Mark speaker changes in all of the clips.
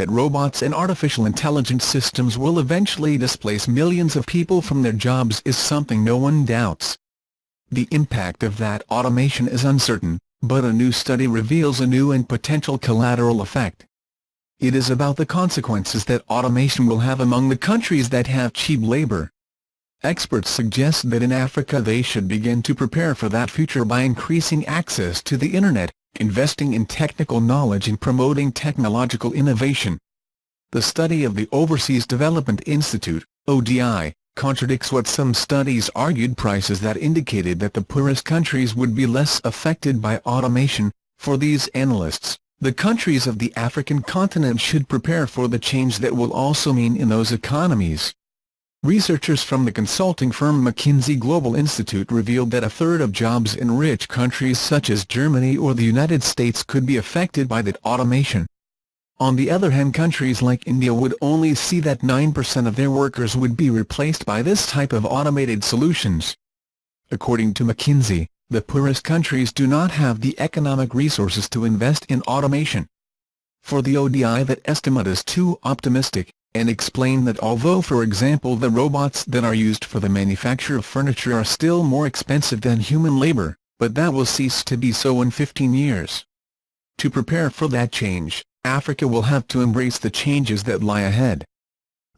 Speaker 1: that robots and artificial intelligence systems will eventually displace millions of people from their jobs is something no one doubts. The impact of that automation is uncertain, but a new study reveals a new and potential collateral effect. It is about the consequences that automation will have among the countries that have cheap labor. Experts suggest that in Africa they should begin to prepare for that future by increasing access to the Internet, investing in technical knowledge and promoting technological innovation. The study of the Overseas Development Institute, ODI, contradicts what some studies argued prices that indicated that the poorest countries would be less affected by automation. For these analysts, the countries of the African continent should prepare for the change that will also mean in those economies. Researchers from the consulting firm McKinsey Global Institute revealed that a third of jobs in rich countries such as Germany or the United States could be affected by that automation. On the other hand, countries like India would only see that 9% of their workers would be replaced by this type of automated solutions. According to McKinsey, the poorest countries do not have the economic resources to invest in automation. For the ODI, that estimate is too optimistic, and explained that although, for example, the robots that are used for the manufacture of furniture are still more expensive than human labor, but that will cease to be so in 15 years. To prepare for that change, Africa will have to embrace the changes that lie ahead.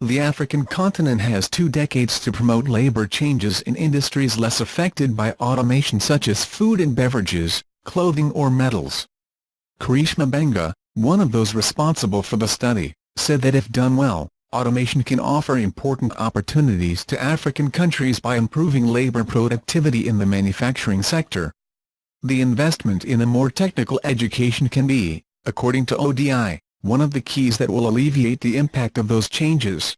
Speaker 1: The African continent has 2 decades to promote labor changes in industries less affected by automation such as food and beverages, clothing or metals. Karishma Benga, one of those responsible for the study, said that if done well, automation can offer important opportunities to African countries by improving labor productivity in the manufacturing sector. The investment in a more technical education can be, according to ODI, one of the keys that will alleviate the impact of those changes.